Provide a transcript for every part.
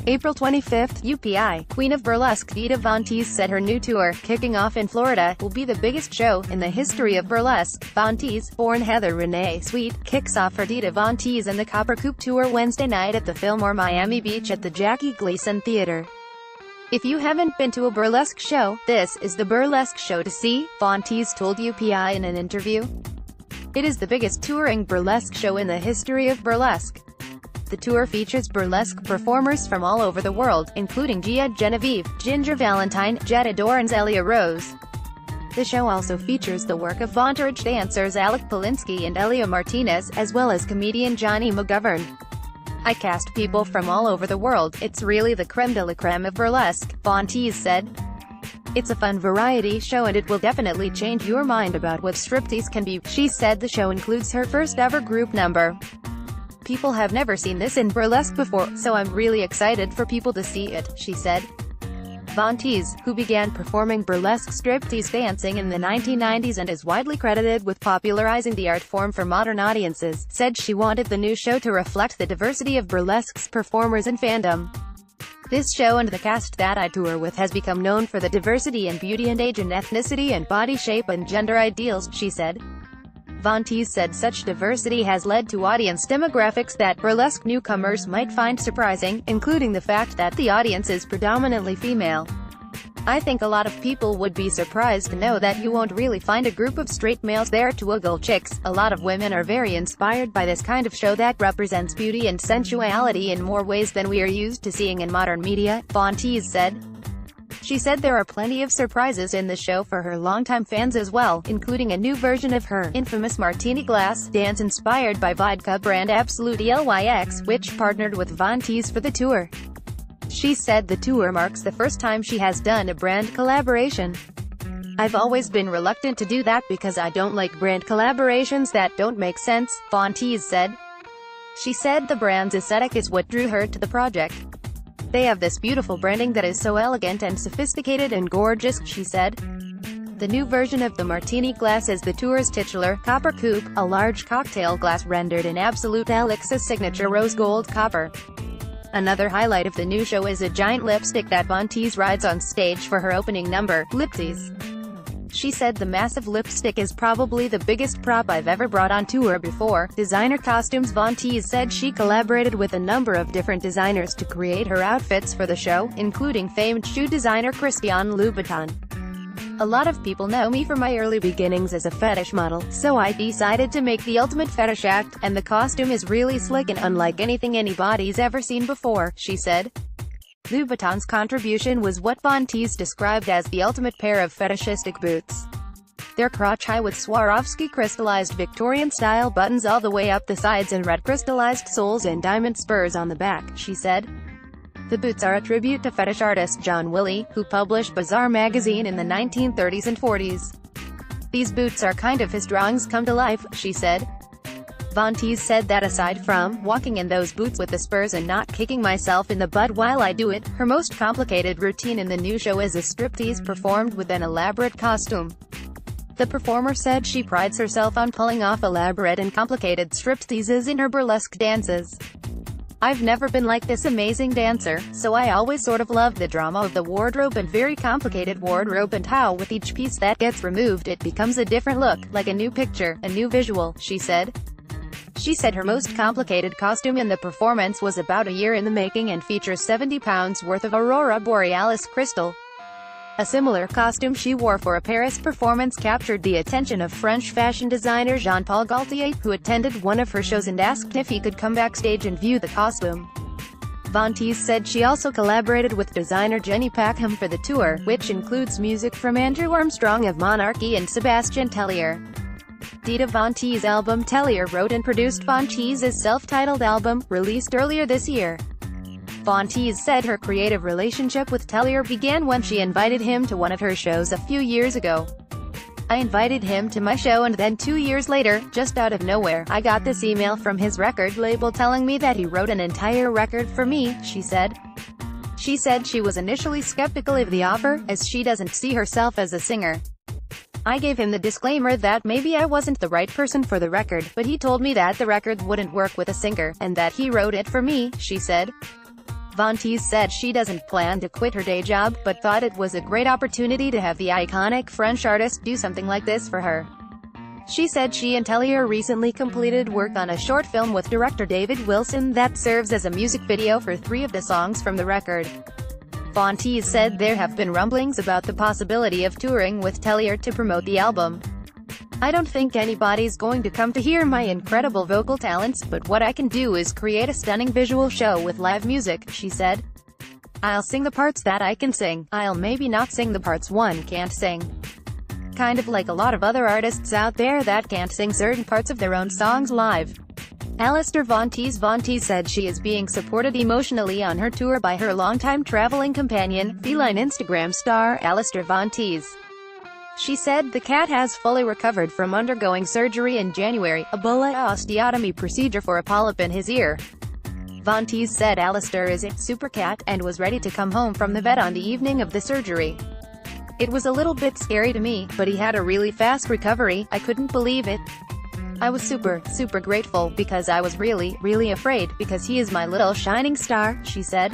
April 25, UPI, Queen of Burlesque Dita Von Teese said her new tour, kicking off in Florida, will be the biggest show in the history of burlesque. Von Teese, born Heather Renee Sweet, kicks off her Dita Von Teese and the Copper Coupe tour Wednesday night at the Fillmore Miami Beach at the Jackie Gleason Theatre. If you haven't been to a burlesque show, this is the burlesque show to see, Von Teese told UPI in an interview. It is the biggest touring burlesque show in the history of burlesque. The tour features burlesque performers from all over the world, including Gia Genevieve, Ginger Valentine, Jetta Dorans, Elia Rose. The show also features the work of Vontage dancers Alec Polinsky and Elia Martinez, as well as comedian Johnny McGovern. I cast people from all over the world, it's really the creme-de-la-creme of burlesque, Von Teese said. It's a fun variety show and it will definitely change your mind about what striptease can be. She said the show includes her first ever group number. People have never seen this in burlesque before, so I'm really excited for people to see it, she said. Von Teese, who began performing burlesque striptease dancing in the 1990s and is widely credited with popularizing the art form for modern audiences, said she wanted the new show to reflect the diversity of burlesque's performers and fandom. This show and the cast that I tour with has become known for the diversity in beauty and age and ethnicity and body shape and gender ideals, she said. Von Teese said such diversity has led to audience demographics that burlesque newcomers might find surprising, including the fact that the audience is predominantly female. I think a lot of people would be surprised to know that you won't really find a group of straight males there to wiggle chicks. A lot of women are very inspired by this kind of show that represents beauty and sensuality in more ways than we are used to seeing in modern media, Von Teese said. She said there are plenty of surprises in the show for her longtime fans as well, including a new version of her infamous martini glass dance inspired by vodka brand Absolute ELYX, which partnered with Von Teese for the tour. She said the tour marks the first time she has done a brand collaboration. I've always been reluctant to do that because I don't like brand collaborations that don't make sense, Von Teese said. She said the brand's aesthetic is what drew her to the project. They have this beautiful branding that is so elegant and sophisticated and gorgeous, she said. The new version of the martini glass is the tour's titular Copper Coupe, a large cocktail glass rendered in Absolute ELYX's signature rose gold copper. Another highlight of the new show is a giant lipstick that Von Teese rides on stage for her opening number, Liptease. She said the massive lipstick is probably the biggest prop I've ever brought on tour before. Designer costumes. Von Teese said she collaborated with a number of different designers to create her outfits for the show, including famed shoe designer Christian Louboutin. A lot of people know me from my early beginnings as a fetish model, so I decided to make the ultimate fetish act, and the costume is really slick and unlike anything anybody's ever seen before, she said. Louboutin's contribution was what Von Teese described as the ultimate pair of fetishistic boots. They're crotch-high with Swarovski crystallized Victorian-style buttons all the way up the sides and red crystallized soles and diamond spurs on the back, she said. The boots are a tribute to fetish artist John Willie, who published Bizarre magazine in the 1930s and 40s. These boots are kind of his drawings come to life, she said. Von Teese said that aside from walking in those boots with the spurs and not kicking myself in the butt while I do it, her most complicated routine in the new show is a striptease performed with an elaborate costume. The performer said she prides herself on pulling off elaborate and complicated stripteases in her burlesque dances. I've never been like this amazing dancer, so I always sort of love the drama of the wardrobe and very complicated wardrobe and how with each piece that gets removed it becomes a different look, like a new picture, a new visual, she said. She said her most complicated costume in the performance was about a year in the making and features 70 pounds worth of Aurora Borealis crystal. A similar costume she wore for a Paris performance captured the attention of French fashion designer Jean-Paul Gaultier, who attended one of her shows and asked if he could come backstage and view the costume. Von Teese said she also collaborated with designer Jenny Packham for the tour, which includes music from Andrew Armstrong of Monarchy and Sebastian Tellier. Dita Von Teese album. Tellier wrote and produced Von Teese's self-titled album, released earlier this year. Von Teese said her creative relationship with Tellier began when she invited him to one of her shows a few years ago. I invited him to my show and then 2 years later, just out of nowhere, I got this email from his record label telling me that he wrote an entire record for me, she said. She said she was initially skeptical of the offer, as she doesn't see herself as a singer. I gave him the disclaimer that maybe I wasn't the right person for the record, but he told me that the record wouldn't work with a singer, and that he wrote it for me, she said. Von Teese said she doesn't plan to quit her day job, but thought it was a great opportunity to have the iconic French artist do something like this for her. She said she and Tellier recently completed work on a short film with director David Wilson that serves as a music video for 3 of the songs from the record. Von Teese said there have been rumblings about the possibility of touring with Tellier to promote the album. "I don't think anybody's going to come to hear my incredible vocal talents, but what I can do is create a stunning visual show with live music," she said. "I'll sing the parts that I can sing. I'll maybe not sing the parts one can't sing. Kind of like a lot of other artists out there that can't sing certain parts of their own songs live." Alistair Von Teese said she is being supported emotionally on her tour by her longtime traveling companion, feline Instagram star Alistair Von Teese. She said the cat has fully recovered from undergoing surgery in January, a bulla osteotomy procedure for a polyp in his ear. Von Teese said Alistair is a super cat and was ready to come home from the vet on the evening of the surgery. "It was a little bit scary to me, but he had a really fast recovery. I couldn't believe it. I was super grateful, because I was really afraid, because he is my little shining star," she said.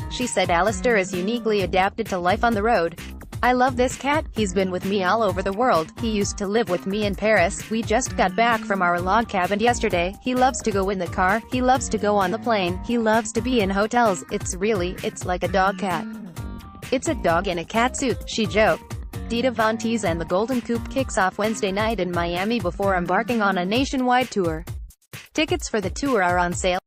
She said Alistair is uniquely adapted to life on the road. "I love this cat. He's been with me all over the world. He used to live with me in Paris. We just got back from our log cabin yesterday. He loves to go in the car. He loves to go on the plane. He loves to be in hotels. It's like a dog-cat. It's a dog in a cat suit," she joked. Dita Von Teese and the Golden Coupe kicks off Wednesday night in Miami before embarking on a nationwide tour. Tickets for the tour are on sale.